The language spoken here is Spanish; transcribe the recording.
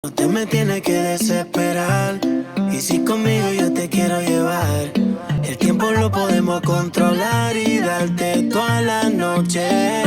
No te me tienes que desesperar. Y si conmigo yo te quiero llevar, el tiempo lo podemos controlar y darte toda la noche.